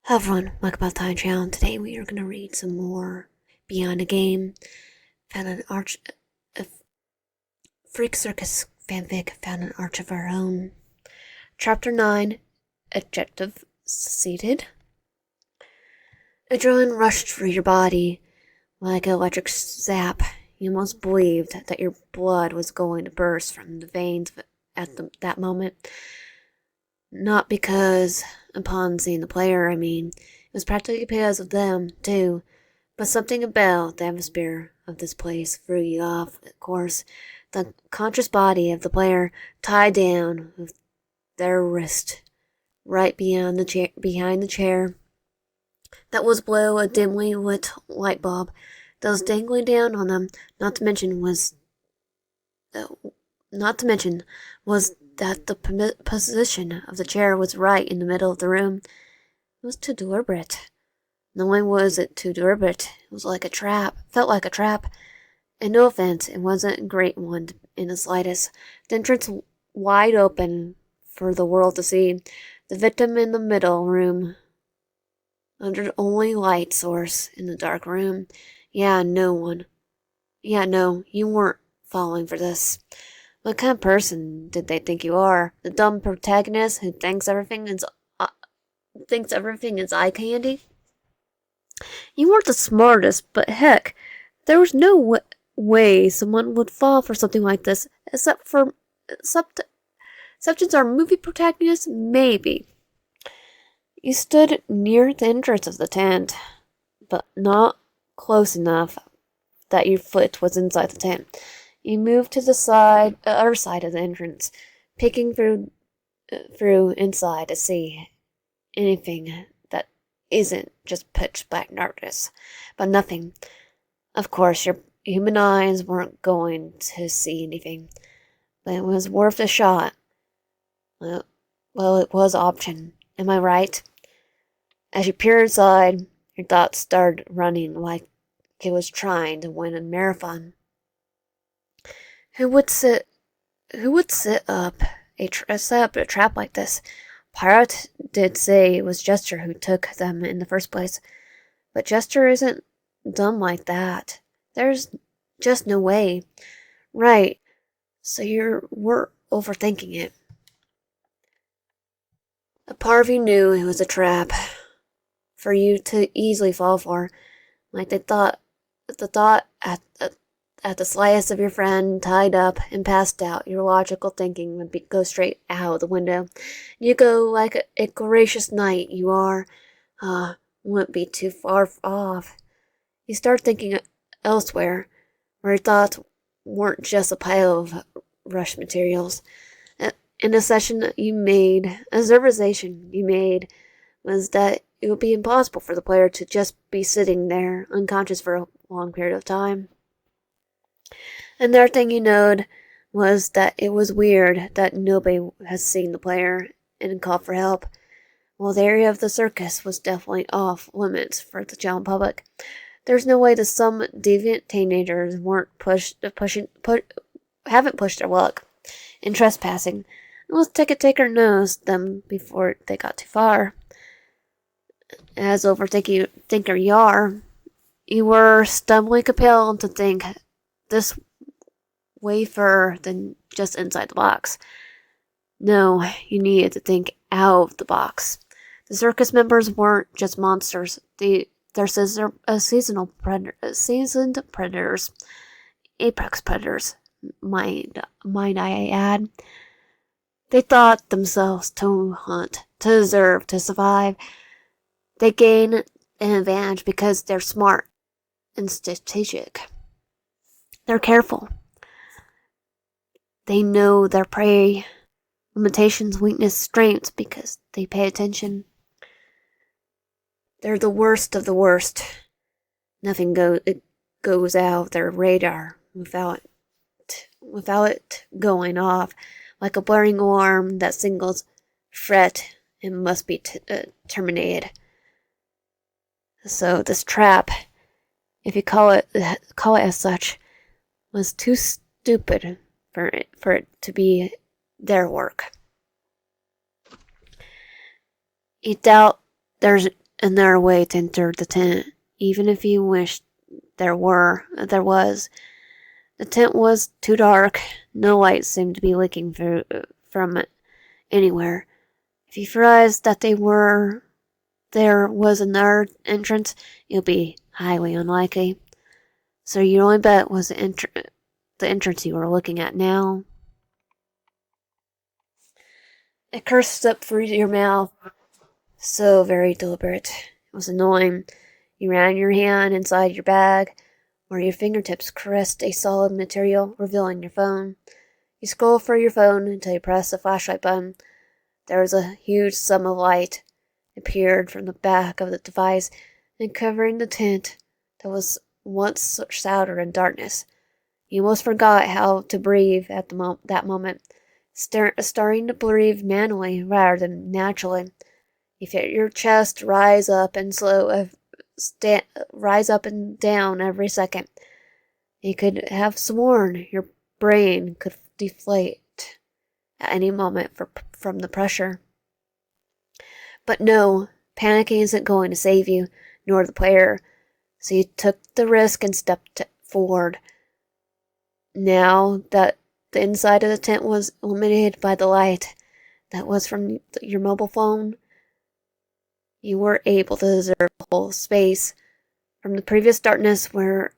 Hello everyone, welcome back to my channel. Today we are going to read some more Beyond the Game. Found an a Freak Circus fanfic, found an arch of our own. Chapter 9, Adjective Seated. Adrenaline rushed through your body like an electric zap. You almost believed that your blood was going to burst from the veins at that moment. Not because, upon seeing the player, it was practically because of them, too. But something about the atmosphere of this place threw you off. Of course, the conscious body of the player tied down with their wrist right behind the chair. That was below a dimly lit light bulb that was dangling down on them. Not to mention was that the position of the chair was right in the middle of the room. It was too deliberate. Not only was it too deliberate, it was like a trap. Felt like a trap. And no offense, it wasn't a great one in the slightest. The entrance wide open for the world to see. The victim in the middle room, under the only light source in the dark room. No, you weren't falling for this. What kind of person did they think you are? The dumb protagonist who thinks everything is eye candy? You weren't the smartest, but heck, there was no way someone would fall for something like this, exceptions are movie protagonists, maybe. You stood near the entrance of the tent, but not close enough that your foot was inside the tent. You moved to the other side of the entrance, peeking through inside to see anything that isn't just pitch black darkness. But nothing. Of course, your human eyes weren't going to see anything, but it was worth a shot. Well, it was an option. Am I right? As you peered inside, your thoughts started running like it was trying to win a marathon. Who would set up a trap like this? Pirate did say it was Jester who took them in the first place, but Jester isn't dumb like that. There's just no way. Right, so we're overthinking it. A part of you knew it was a trap for you to easily fall for, like the thought at the slightest of your friend tied up and passed out, your logical thinking would go straight out the window. You go like a gracious knight you are. Wouldn't be too far off. You start thinking elsewhere, where your thoughts weren't just a pile of rush materials. In a session you made, an observation you made, was that it would be impossible for the player to just be sitting there unconscious for a long period of time. Another thing you noted was that it was weird that nobody had seen the player and called for help. While the area of the circus was definitely off limits for the general public, there's no way that some deviant teenagers haven't pushed their luck in trespassing, unless Ticket Taker knows them before they got too far. As thinker you are, you were stubbornly compelled to think this way further than just inside the box. No, you needed to think out of the box. The circus members weren't just monsters. They're seasoned predators, apex predators, might I add. They thought themselves to hunt, to deserve, to survive. They gain an advantage because they're smart and strategic. They're careful. They know their prey, limitations, weakness, strengths because they pay attention. They're the worst of the worst. Nothing goes out their radar without it going off like a blaring alarm that signals threat and must be terminated. So this trap, if you call it as such, was too stupid for it to be their work. You doubt there's another way to enter the tent, even if you wished there was. The tent was too dark. No light seemed to be leaking from it anywhere. If you realized that there was another entrance, it would be highly unlikely. So your only bet was the entrance you were looking at now. It cursed up through your mouth, so very deliberate. It was annoying. You ran your hand inside your bag, where your fingertips caressed a solid material, revealing your phone. You scroll for your phone until you press the flashlight button. There was a huge sum of light appeared from the back of the device and covering the tent that was once shrouded in darkness. You almost forgot how to breathe at that moment, starting to breathe manually rather than naturally. You felt your chest rise up and down every second. You could have sworn your brain could deflate at any moment from the pressure. But no, panicking isn't going to save you, nor the player. So you took the risk and stepped forward. Now that the inside of the tent was illuminated by the light that was from your mobile phone, you were able to observe the whole space. From the previous darkness, where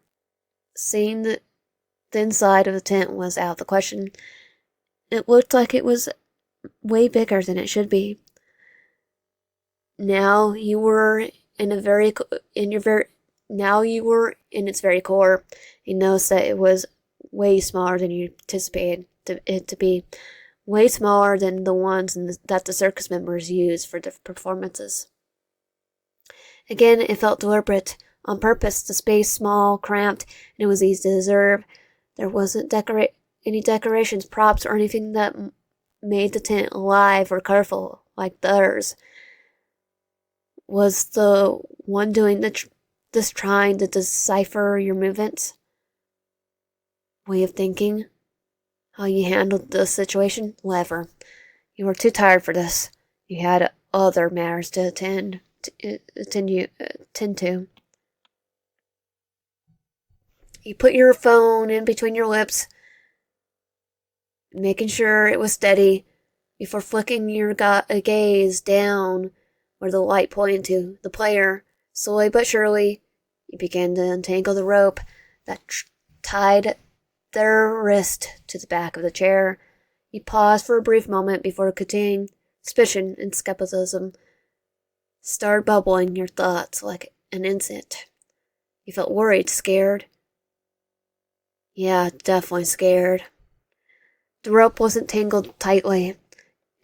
seeing the inside of the tent was out of the question, it looked like it was way bigger than it should be. Now you were in its very core. You noticed that it was way smaller than you anticipated it to be, way smaller than the ones that the circus members used for the performances. Again, it felt deliberate, on purpose. The space small, cramped, and it was easy to observe. There wasn't any decorations, props, or anything that made the tent alive or colorful like the others. Was the one doing this trying to decipher your movements? Way of thinking? How you handled the situation? Whatever. You were too tired for this. You had other matters to attend to. You put your phone in between your lips, making sure it was steady, before flicking your gaze down where the light pointed to the player. Slowly but surely, you began to untangle the rope that tied their wrist to the back of the chair. You paused for a brief moment before continuing. Suspicion and skepticism started bubbling your thoughts like an insect. You felt worried, scared. Yeah, definitely scared. The rope wasn't tangled tightly.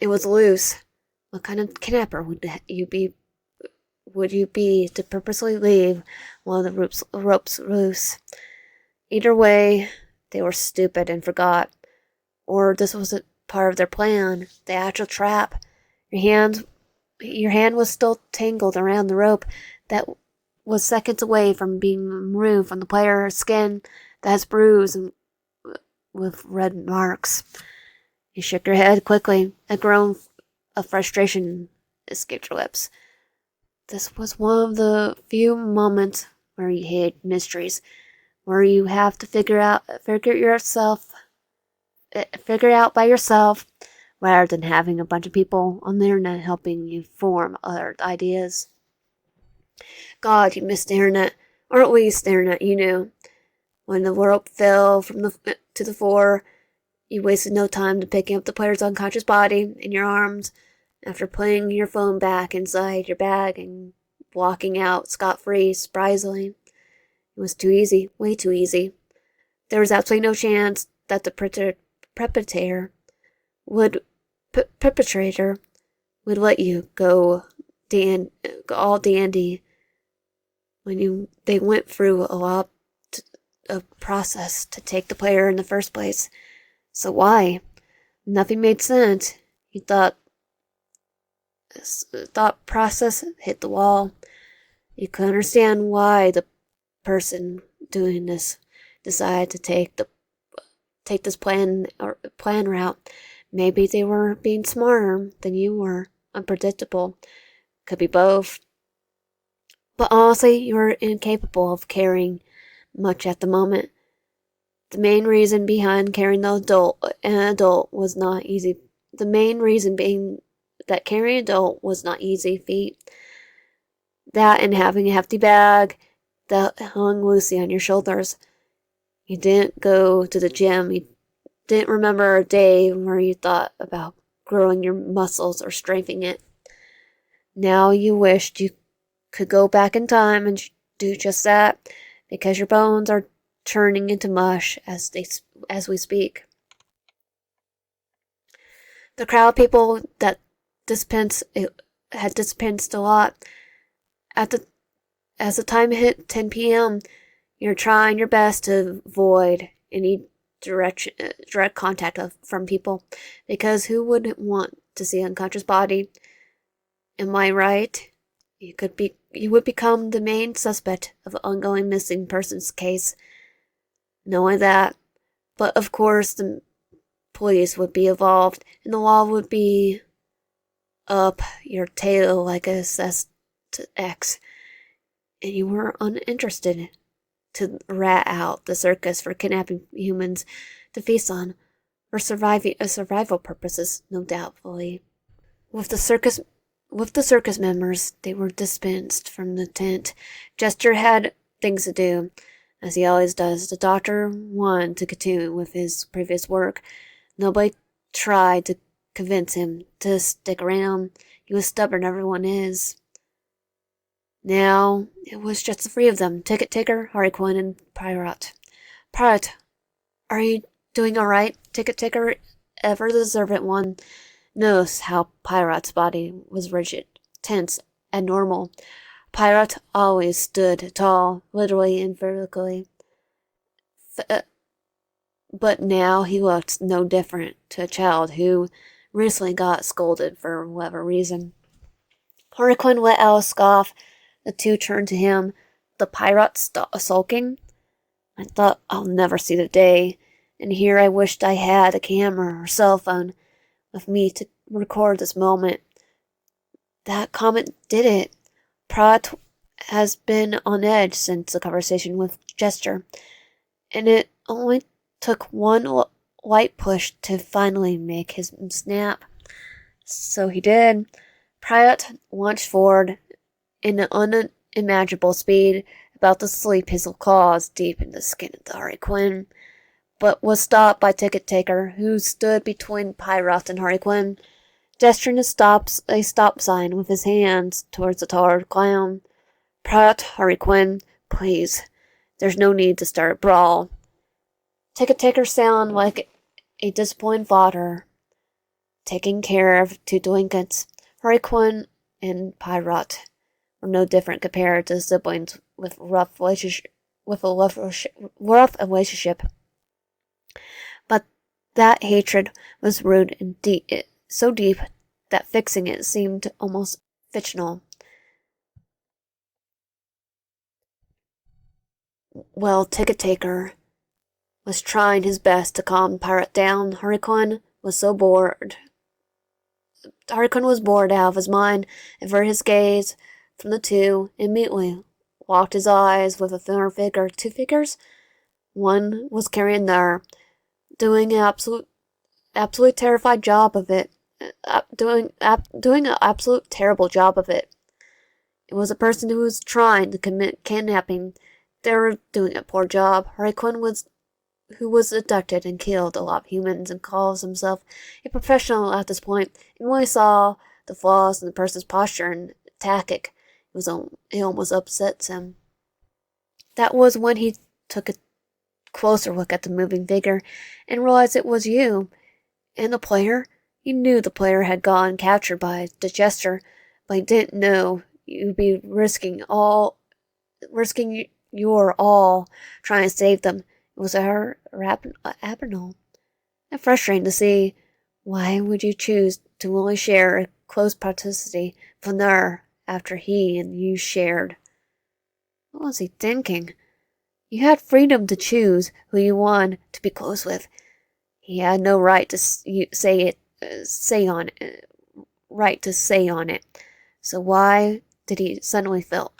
It was loose. What kind of kidnapper would you be to purposely leave one of the ropes loose? Either way, they were stupid and forgot. Or this wasn't part of their plan, the actual trap. Your hand was still tangled around the rope that was seconds away from being removed from the player's skin that was bruised and with red marks. You shook your head quickly. A groan of frustration escaped your lips. This was one of the few moments where you hate mysteries, where you have to figure out by yourself, rather than having a bunch of people on the internet helping you form other ideas. God, you missed the internet, or at least the internet you knew. When the rope fell to the floor, you wasted no time to picking up the player's unconscious body in your arms, after putting your phone back inside your bag and walking out scot-free, surprisingly. It was too easy, way too easy. There was absolutely no chance that the perpetrator would let you go all dandy when they went through a lot of process to take the player in the first place. So why? Nothing made sense. You thought process hit the wall. You could understand why the person doing this decided to take this plan route. Maybe they were being smarter than you were. Unpredictable. Could be both. But honestly, you're incapable of carrying much at the moment. The main reason behind carrying an adult was not easy. The main reason being that carrying an adult was not easy feat. That and having a hefty bag that hung loosely on your shoulders. You didn't go to the gym. You didn't remember a day where you thought about growing your muscles or strengthening it. Now you wished you could go back in time and do just that, because your bones are turning into mush as we speak. The crowd of people that had dispensed a lot. At the As the time hit 10 p.m., you're trying your best to avoid any direct contact from people, because who wouldn't want to see an unconscious body? Am I right? You would become the main suspect of an ongoing missing persons case. Knowing that, but of course the police would be involved, and the law would be up your tail like a assessed X, and you were uninterested to rat out the circus for kidnapping humans to feast on, for survival purposes, no doubtfully. With the circus members, they were dispensed from the tent. Jester had things to do, as he always does. The doctor wanted to continue with his previous work. Nobody tried to convince him to stick around. He was stubborn, everyone is. Now, it was just the three of them, Ticket Taker, Harley Quinn, and Pirate. Pirate, are you doing alright? Ticket Taker, ever the observant one, knows how Pirate's body was rigid, tense, and normal. Pirate always stood tall, literally and vertically. But now he looked no different to a child who recently got scolded for whatever reason. Harley Quinn let out a scoff. The two turned to him. The pirate sulking. I thought I'll never see the day, and here I wished I had a camera or cell phone with me to record this moment. That comment did it. Pratt has been on edge since the conversation with Jester, and it only took one light push to finally make him snap. So he did. Pratt launched forward in an unimaginable speed, about to sleep his claws deep in the skin of the Harley Quinn, but was stopped by Ticket Taker, who stood between Pirate and Harley Quinn, gesturing a stop sign with his hands towards the taller clown. Pirate, Harley Quinn, please. There's no need to start a brawl. Ticket Taker sounded like a disappointed father, taking care of two delinquents. Harley Quinn and Pirate were no different compared to siblings with a rough relationship. But that hatred was rooted and so deep that fixing it seemed almost fictional. Well, Ticket Taker was trying his best to calm Pirate down. Harley Quinn was bored out of his mind, and averted his gaze from the two, immediately locked his eyes with a familiar figure. Two figures? One was carrying there, doing an absolutely terrified job of it. Doing an absolute terrible job of it. It was a person who was trying to commit kidnapping. They were doing a poor job. Harley Quinn who was abducted and killed a lot of humans and calls himself a professional at this point, and when he saw the flaws in the person's posture and tactic, it almost upsets him. That was when he took a closer look at the moving figure and realized it was you. And the player? He knew the player had gone captured by the Jester, but he didn't know you'd be risking your all trying to save them. It was abnormal and frustrating to see. Why would you choose to only share a close proximity with another after he and you shared? What was he thinking? You had freedom to choose who you wanted to be close with. He had no right to say on it. So why did he suddenly feel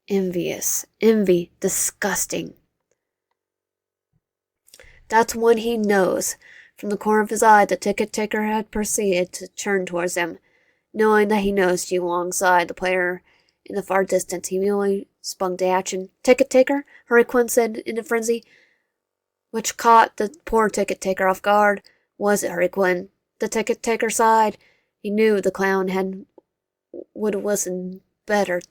Envious. Envy. Disgusting. That's when he knows. From the corner of his eye, the ticket taker had proceeded to turn towards him. Knowing that he knows you alongside the player in the far distance, he immediately sprung to action. Ticket taker? Hurricane said in a frenzy, which caught the poor ticket taker off guard. Was it Hurricane? The ticket taker sighed. He knew the clown would listen better.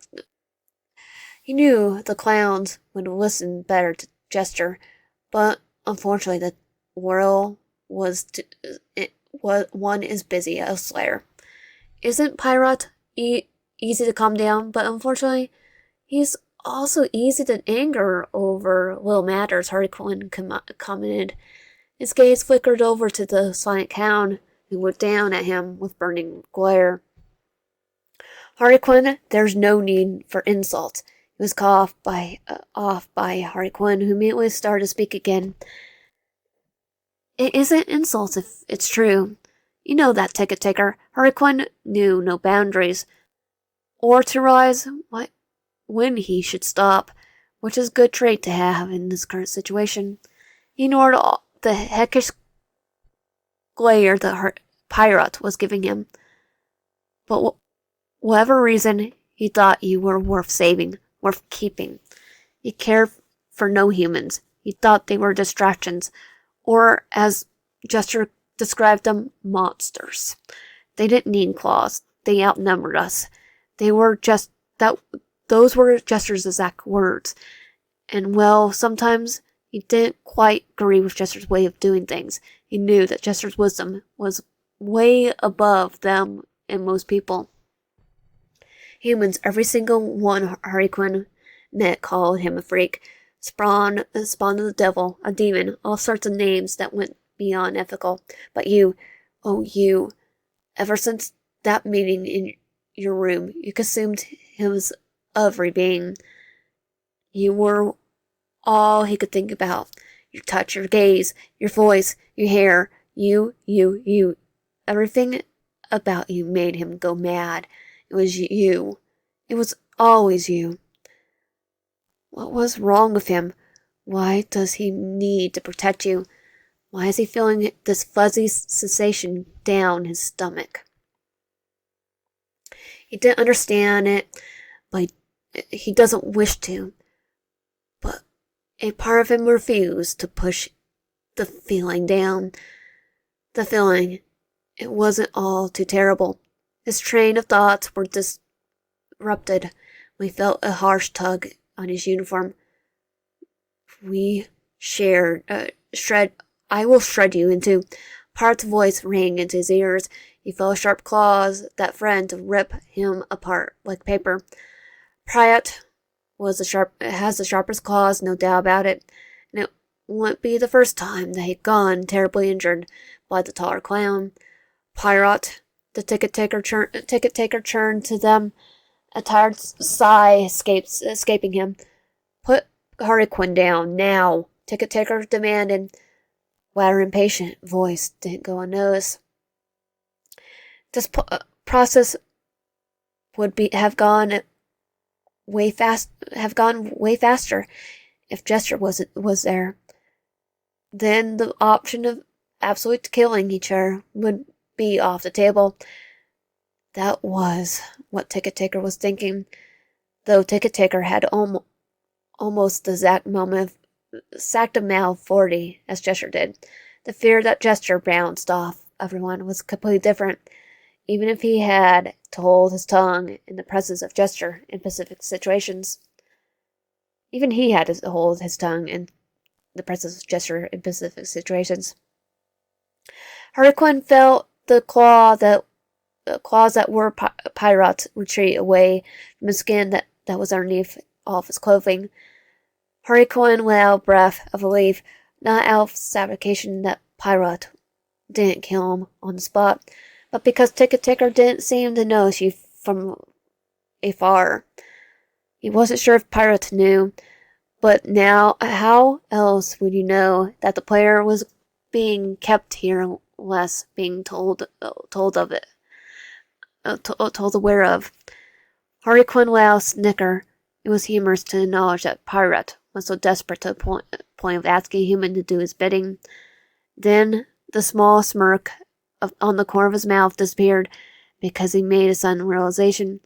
He knew the clowns would listen better to Jester, but unfortunately the world one is busy elsewhere. Isn't Pirate easy to calm down? But unfortunately, he's also easy to anger over little matters, Hurricane commented. His gaze flickered over to the silent clown, who looked down at him with burning glare. Hurricane, there's no need for insults. He was cut off by Hurricane, who immediately started to speak again. It isn't insults if it's true. You know that, ticket taker. Hurricane knew no boundaries, or to rise when he should stop, which is a good trait to have in this current situation. He ignored the heckish glare the pirate was giving him. But whatever reason, he thought you were worth saving, worth keeping. He cared for no humans. He thought they were distractions, or as Jester described them, monsters. They didn't need claws. They outnumbered us. Those were Jester's exact words. And well, sometimes he didn't quite agree with Jester's way of doing things. He knew that Jester's wisdom was way above them and most people. Humans, every single one Hurricane met called him a freak, spawn of the devil, a demon, all sorts of names that went beyond ethical. But you, ever since that meeting in your room, you consumed his every being. You were all he could think about. Your touch, your gaze, your voice, your hair, you. Everything about you made him go mad. It was you. It was always you. What was wrong with him? Why does he need to protect you? Why is he feeling this fuzzy sensation down his stomach? He didn't understand it, but he doesn't wish to. But a part of him refused to push the feeling down. The feeling, it wasn't all too terrible. His train of thoughts were disrupted when he felt a harsh tug on his uniform. I will shred you into. Parrot's voice rang into his ears. He felt sharp claws that threatened to rip him apart like paper. Pirate has the sharpest claws, no doubt about it, and it wouldn't be the first time that he'd gone terribly injured by the taller clown. Pirate, the ticket taker turned to them, a tired sigh escaping him. Put Hurricane down, now, ticket taker demanded. While her impatient voice didn't go unnoticed. This process would have gone way faster if Jester was there. Then the option of absolute killing each other would be off the table. That was what Ticket Taker was thinking, though Ticket Taker had almost the exact amount of 40 as Jester did. The fear that Jester bounced off everyone was completely different, even if he had to hold his tongue in the presence of Jester in specific situations. Even he had to hold his tongue in the presence of Jester in specific situations. Hurricane felt the claws that were Pirate retreat away from the skin that was underneath all of his clothing. Hurricane let out a breath of relief, not out of satisfaction that Pirate didn't kill him on the spot, but because Ticket Taker didn't seem to notice you from afar. He wasn't sure if Pirate knew, but now how else would you know that the player was being kept here less being told of it, told aware of? Hurricane let out a snicker, It was humorous to acknowledge that Pirate was so desperate to the point of asking Human to do his bidding. Then the small smirk on the corner of his mouth disappeared because he made a sudden realization.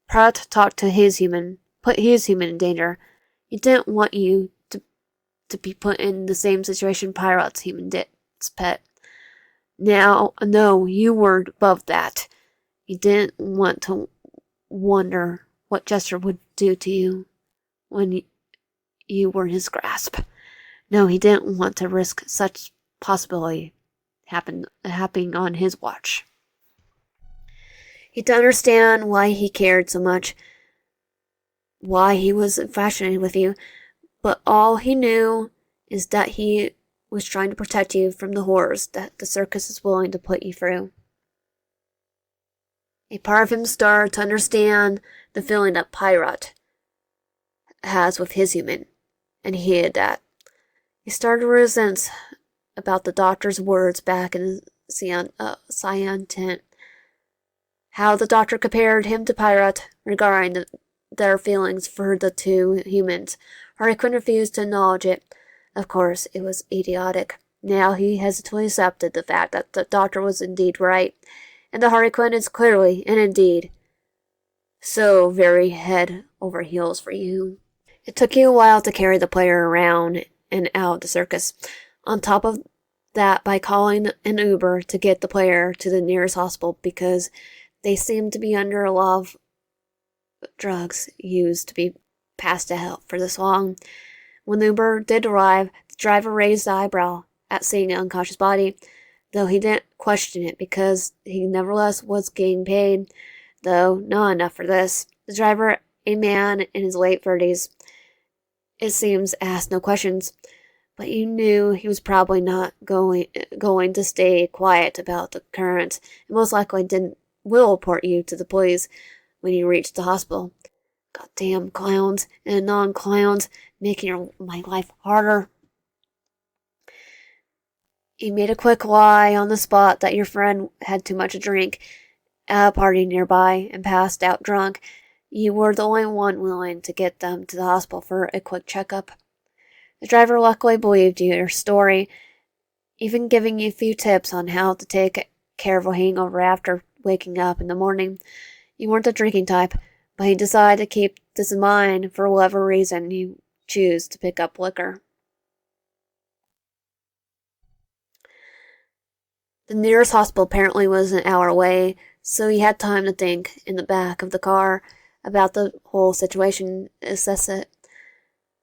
Pirate talked to his Human, put his Human in danger. He didn't want you to be put in the same situation Pirate's Human did, its pet. Now, no, you were above that. He didn't want to wonder what Jester would do to you when you were in his grasp. No, he didn't want to risk such possibility happening on his watch. He didn't understand why he cared so much, why he was infatuated with you, but all he knew is that he was trying to protect you from the horrors that the circus is willing to put you through. A part of him started to understand the feeling that Pirate has with his Human, and he hated that. He started to resent about the doctor's words back in Cyan tent. How the doctor compared him to Pirate regarding their feelings for the two humans. Harley Quinn refused to acknowledge it. Of course, it was idiotic. Now he hesitantly accepted the fact that the doctor was indeed right, and the Harley Quinn is clearly and indeed so very head over heels for you. It took you a while to carry the player around and out of the circus. On top of that, by calling an Uber to get the player to the nearest hospital because they seemed to be under a lot of drugs used to be passed out for this long. When the Uber did arrive, the driver raised an eyebrow at seeing an unconscious body, though he didn't question it because he nevertheless was getting paid, though not enough for this. The driver, a man in his late 30s, it seems asked no questions, but you knew he was probably not going to stay quiet about the occurrence, and most likely will report you to the police when you reach the hospital. Goddamn clowns and non-clowns making my life harder. He made a quick lie on the spot that your friend had too much to drink at a party nearby and passed out drunk. You were the only one willing to get them to the hospital for a quick checkup. The driver luckily believed your story, even giving you a few tips on how to take care of a hangover after waking up in the morning. You weren't the drinking type, but he decided to keep this in mind for whatever reason you choose to pick up liquor. The nearest hospital apparently was an hour away, so he had time to think in the back of the car about the whole situation, assess it.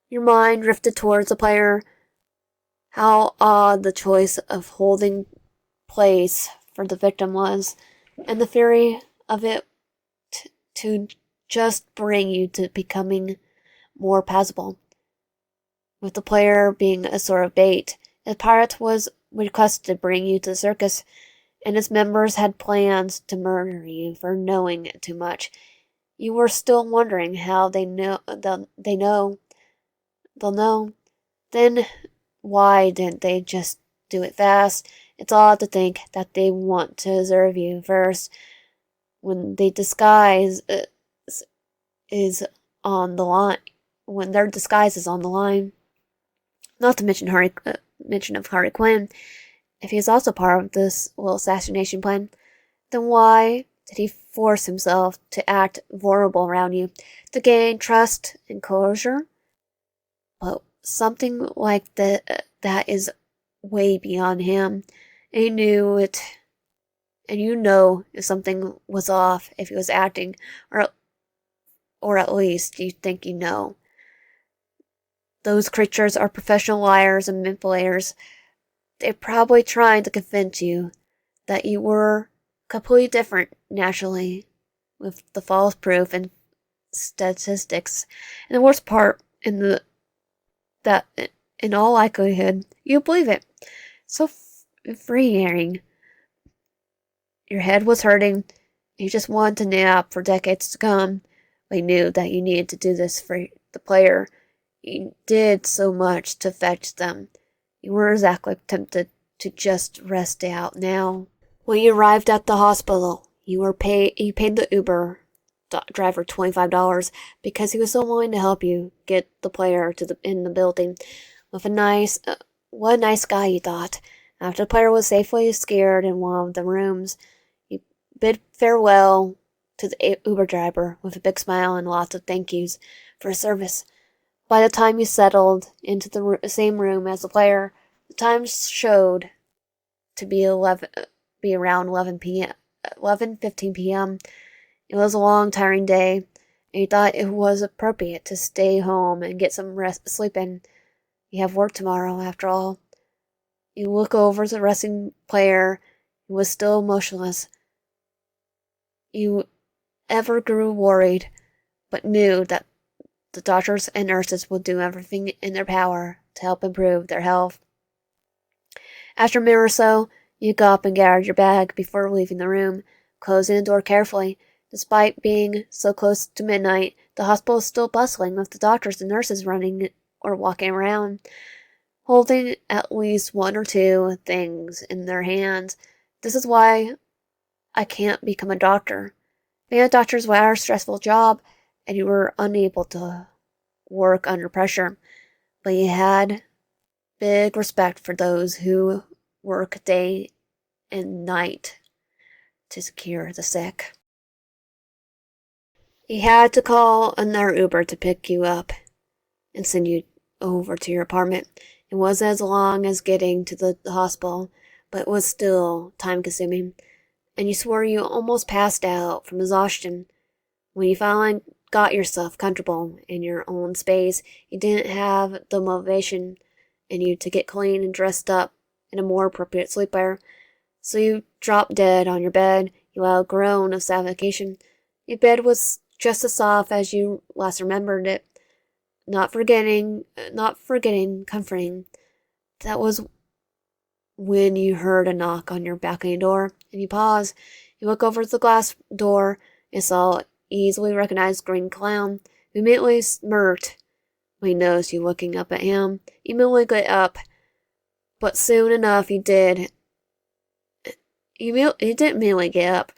Your mind drifted towards the player. How odd the choice of holding place for the victim was, and the fury of it to just bring you to becoming more passable. With the player being a sort of bait, the pirate was requested to bring you to the circus, and its members had plans to murder you for knowing too much. You were still wondering how they'll know. Then why didn't they just do it fast? It's odd to think that they want to observe you first when they disguise is on the line. When their disguise is on the line. Not to mention mention of Harley Quinn. If he is also part of this little assassination plan, then why did he force himself to act vulnerable around you to gain trust and closure? But something like that is way beyond him, and he knew it. And you know if something was off, if he was acting, or at least you think you know. Those creatures are professional liars and manipulators. They're probably trying to convince you that you were completely different naturally, with the false proof and statistics. And the worst part that in all likelihood you believe it. So freeing. Your head was hurting. You just wanted to nap for decades to come. But you knew that you needed to do this for the player. You did so much to fetch them. You were exactly tempted to just rest out now. When you arrived at the hospital, you paid the Uber driver $25 because he was so willing to help you get the player in the building. With a nice, what a nice guy, you thought. After the player was safely scared in one of the rooms, he bid farewell to the Uber driver with a big smile and lots of thank yous for his service. By the time you settled into the same room as the player, the time showed to be around 11 p.m. 11:15 p.m. It was a long, tiring day, and you thought it was appropriate to stay home and get some sleep in. You have work tomorrow, after all. You look over the resting player, who was still motionless. You ever grew worried, but knew that the doctors and nurses would do everything in their power to help improve their health. After a minute or so, you got up and gathered your bag before leaving the room, closing the door carefully. Despite being so close to midnight, the hospital is still bustling with the doctors and nurses running or walking around, holding at least one or two things in their hands. This is why I can't become a doctor. Being a doctor is a stressful job, and you were unable to work under pressure. But you had big respect for those who work day and night to secure the sick. He had to call another Uber to pick you up and send you over to your apartment. It wasn't as long as getting to the hospital, but it was still time-consuming, and you swore you almost passed out from exhaustion. When you finally got yourself comfortable in your own space, you didn't have the motivation in you to get clean and dressed up in a more appropriate sleepwear, so you dropped dead on your bed. You let out a groan of suffocation. Your bed was just as soft as you last remembered it, not forgetting comforting. That was when you heard a knock on your balcony door, and you paused. You looked over the glass door and saw an easily recognized green clown, who immediately smirked when he noticed you looking up at him. He immediately got up, but soon enough he did. He didn't immediately get up,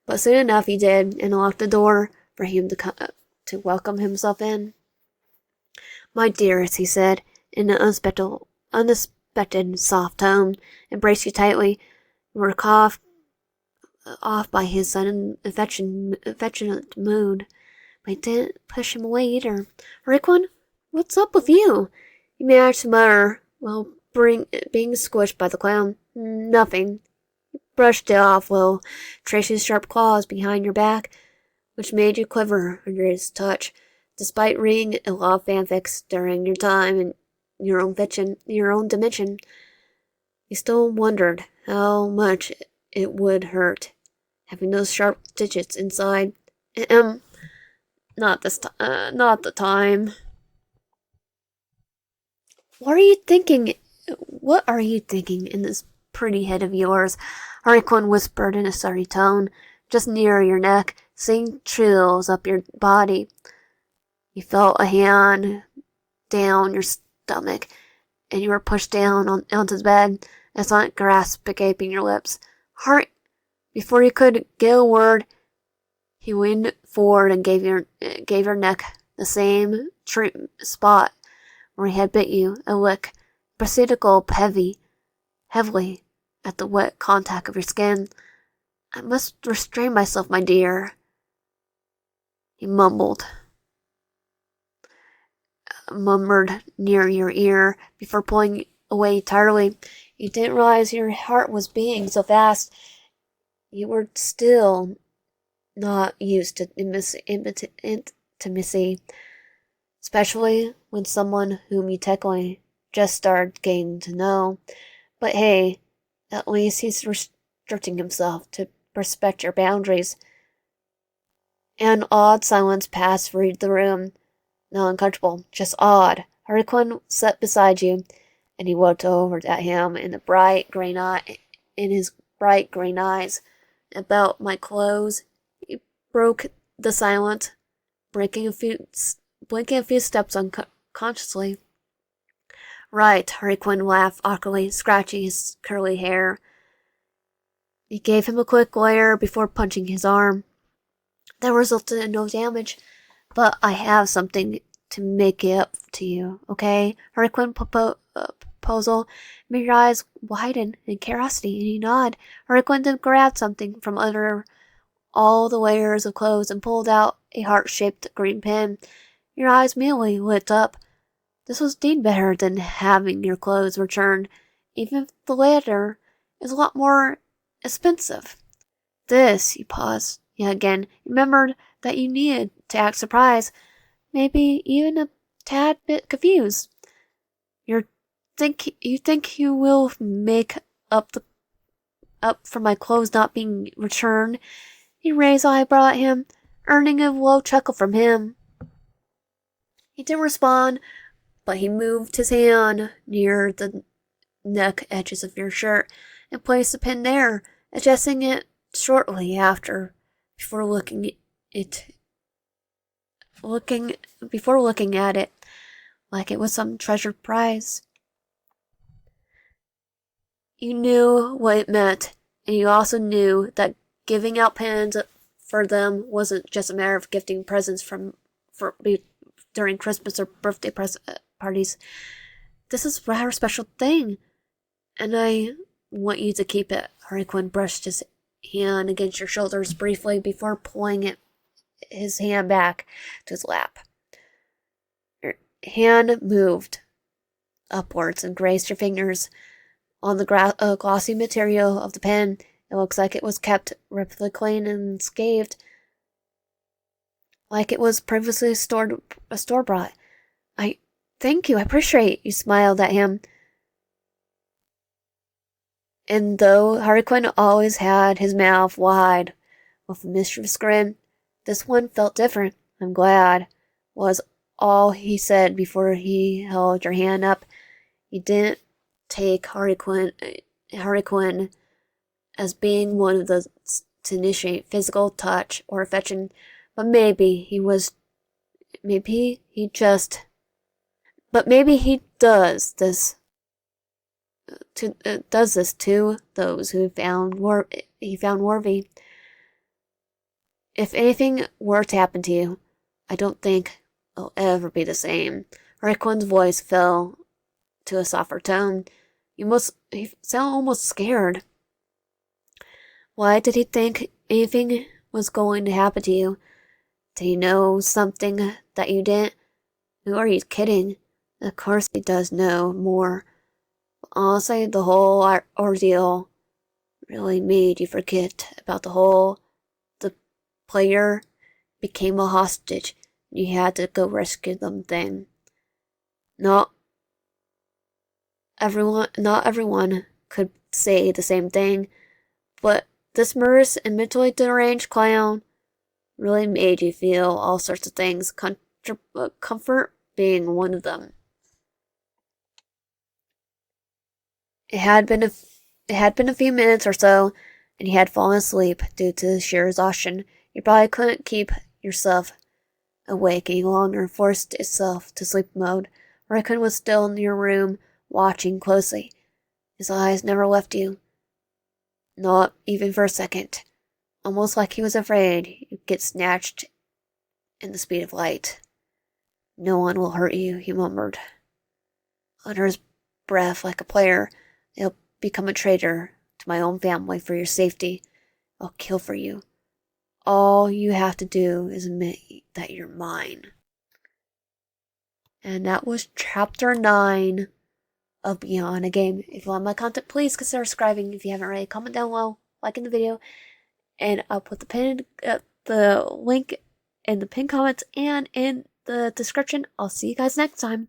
but soon enough he did, and locked the door for him to welcome himself in. "My dearest," he said, in an unexpected soft tone, embraced you tightly. You were caught off by his sudden affectionate mood, but he didn't push him away either. "Rickwan, what's up with you?" He managed to mutter while being squished by the clown. "Nothing." He brushed it off while tracing sharp claws behind your back, which made you quiver under his touch. Despite reading a lot of fanfics during your time in your own dimension, you still wondered how much it would hurt having those sharp digits inside. Not the time. What are you thinking? What are you thinking in this pretty head of yours?" Harlequin whispered in a sorry tone, just near your neck, sending chills up your body. You felt a hand down your stomach, and you were pushed down onto the bed, a sonic grasp escaping your lips. Before you could get a word, he leaned forward and gave your neck the same spot where he had bit you a lick, proceeded to gulp heavily at the wet contact of your skin. "I must restrain myself, my dear," he murmured near your ear before pulling away entirely. You didn't realize your heart was beating so fast. You were still not used to intimacy, especially when someone whom you technically just started getting to know. But hey, at least he's restricting himself to respect your boundaries. An odd silence passed through the room. Not uncomfortable, just odd. Harlequin sat beside you, and he looked over at him in his bright green eyes. "About my clothes?" He broke the silence, blinking a few steps unconsciously. "Right," Harlequin laughed awkwardly, scratching his curly hair. He gave him a quick glare before punching his arm. That resulted in no damage, but I have something to make it up to you, okay? Hurricane proposal made your eyes widen in curiosity, and you nod. Hurricane then grabbed something from under all the layers of clothes and pulled out a heart-shaped green pen. Your eyes immediately lit up. This was indeed better than having your clothes returned, even if the latter is a lot more expensive. This, you paused yet again, remembered that you needed to act surprised, maybe even a tad bit confused. You think you will make up for my clothes not being returned? He raised an eyebrow at him, earning a low chuckle from him. He didn't respond, but he moved his hand near the neck edges of your shirt and placed the pin there, adjusting it shortly after, before looking at it like it was some treasured prize. You knew what it meant, and you also knew that giving out pins for them wasn't just a matter of gifting presents during Christmas or birthday parties. This is a rather special thing, and I want you to keep it. Hurricane brushed his hand against your shoulders briefly before pulling his hand back to his lap. Your hand moved upwards and grazed your fingers on the glossy material of the pen. It looks like it was kept relatively clean and unscathed, like it was previously store-bought. I thank you, I appreciate. You smiled at him. And though Hurricane always had his mouth wide with a mischievous grin, this one felt different. I'm glad, was all he said before he held your hand up. He didn't take Hurricane as being one of those to initiate physical touch or affection, but maybe he does this to those who he found worthy. If anything were to happen to you, I don't think it'll ever be the same. Hurricane's voice fell to a softer tone. He sounded almost scared. Why did he think anything was going to happen to you? Did he know something that you didn't? Who are you kidding? Of course he does know more. But honestly, the whole ordeal really made you forget about the player became a hostage and you had to go rescue them thing. Not everyone could say the same thing, but this murderous and mentally deranged clown really made you feel all sorts of things, comfort being one of them. It had been a few minutes or so, and you had fallen asleep due to sheer exhaustion. You probably couldn't keep yourself awake any longer, forced itself to sleep mode. Raccoon was still in your room, watching closely. His eyes never left you. Not even for a second. Almost like he was afraid you'd get snatched in the speed of light. No one will hurt you, he murmured. Under his breath, like a player, I'll become a traitor to my own family for your safety. I'll kill for you. All you have to do is admit that you're mine. And that was chapter 9 of Beyond a Game. If you want my content, please consider subscribing. If you haven't already, comment down below, like in the video, and I'll put the link in the pinned comments and in the description. I'll see you guys next time.